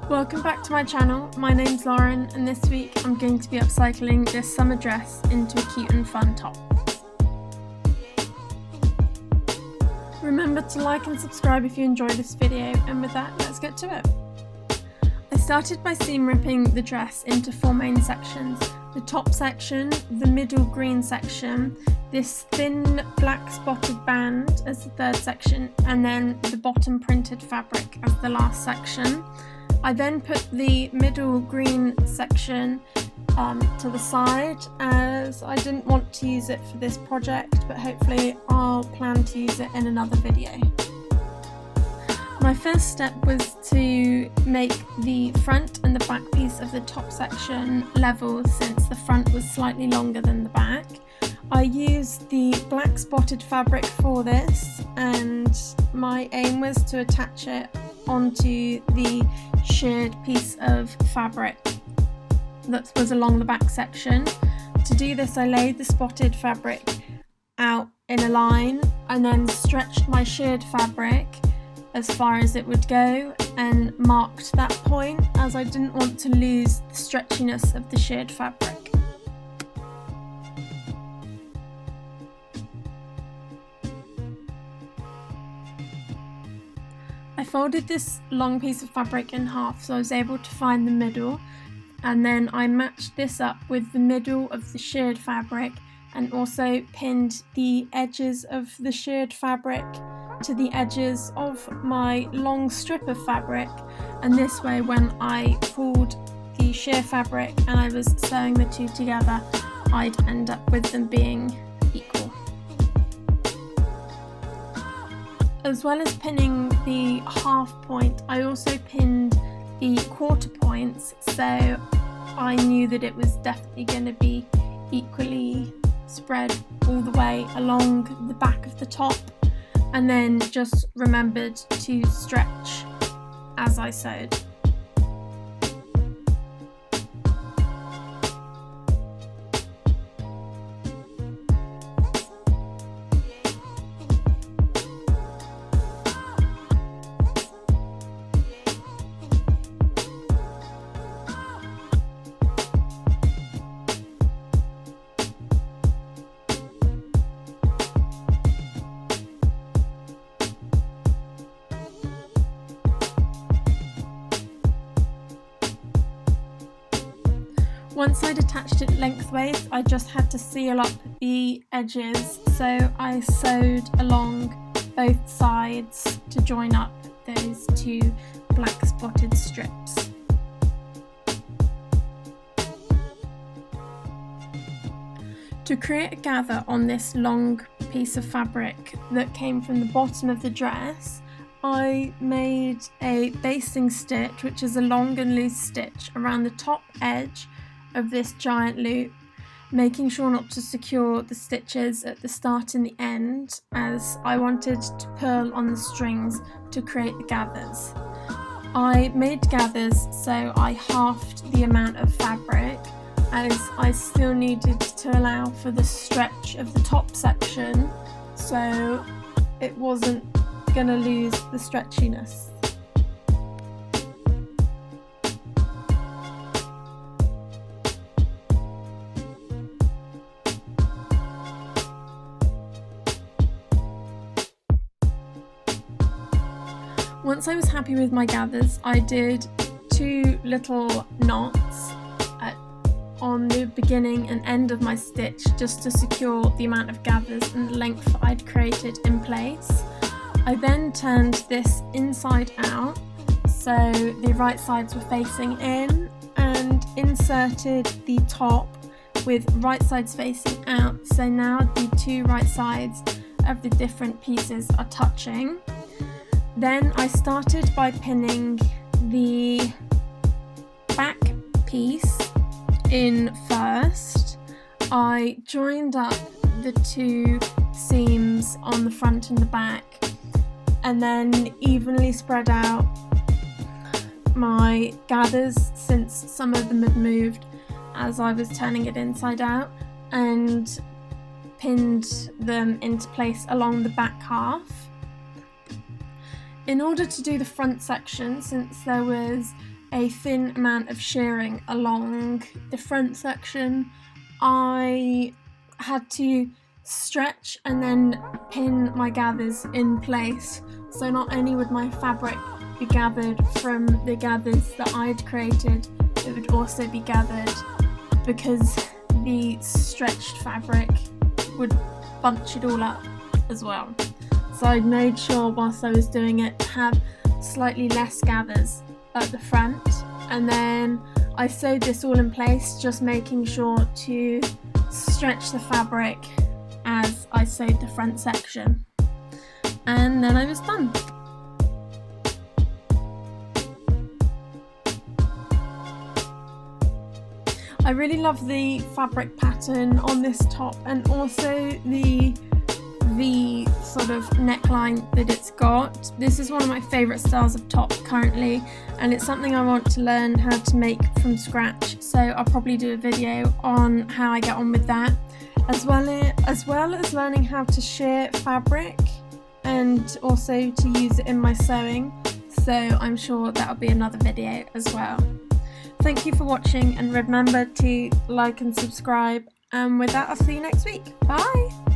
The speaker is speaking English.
Welcome back to my channel. My name's Lauren and this week I'm going to be upcycling this summer dress into a cute and fun top. Remember to like and subscribe if you enjoy this video, and with that, let's get to it. I started by seam ripping the dress into four main sections: the top section, the middle green section, this thin black spotted band as the third section, and then the bottom printed fabric as the last section. I then put the middle green section to the side, as I didn't want to use it for this project, but hopefully I'll plan to use it in another video. My first step was to make the front and the back piece of the top section level, since the front was slightly longer than the back. I used the black spotted fabric for this, and my aim was to attach it onto the shirred piece of fabric that was along the back section. To do this, I laid the spotted fabric out in a line and then stretched my shirred fabric as far as it would go and marked that point, as I didn't want to lose the stretchiness of the shirred fabric. I folded this long piece of fabric in half so I was able to find the middle, and then I matched this up with the middle of the shirred fabric and also pinned the edges of the shirred fabric to the edges of my long strip of fabric, and this way when I pulled the sheer fabric and I was sewing the two together, I'd end up with them being equal. As well as pinning the half point, I also pinned the quarter points, so I knew that it was definitely going to be equally spread all the way along the back of the top, and then just remembered to stretch as I sewed. Once I'd attached it lengthways, I just had to seal up the edges, so I sewed along both sides to join up those two black spotted strips. To create a gather on this long piece of fabric that came from the bottom of the dress, I made a basting stitch, which is a long and loose stitch around the top edge of this giant loop, making sure not to secure the stitches at the start and the end, as I wanted to pull on the strings to create the gathers. I made gathers so I halved the amount of fabric, as I still needed to allow for the stretch of the top section so it wasn't gonna lose the stretchiness. Once I was happy with my gathers, I did two little knots on the beginning and end of my stitch, just to secure the amount of gathers and the length I'd created in place. I then turned this inside out so the right sides were facing in, and inserted the top with right sides facing out, so now the two right sides of the different pieces are touching. Then I started by pinning the back piece in first. I joined up the two seams on the front and the back, and then evenly spread out my gathers, since some of them had moved as I was turning it inside out, and pinned them into place along the back half. In order to do the front section, since there was a thin amount of shearing along the front section, I had to stretch and then pin my gathers in place. So not only would my fabric be gathered from the gathers that I'd created, it would also be gathered because the stretched fabric would bunch it all up as well. So I made sure whilst I was doing it to have slightly less gathers at the front, and then I sewed this all in place, just making sure to stretch the fabric as I sewed the front section, and then I was done. I really love the fabric pattern on this top, and also the sort of neckline that it's got. This is one of my favourite styles of top currently, and it's something I want to learn how to make from scratch, so I'll probably do a video on how I get on with that, as well as learning how to shear fabric and also to use it in my sewing, so I'm sure that'll be another video as well. Thank you for watching, and remember to like and subscribe, and with that I'll see you next week. Bye!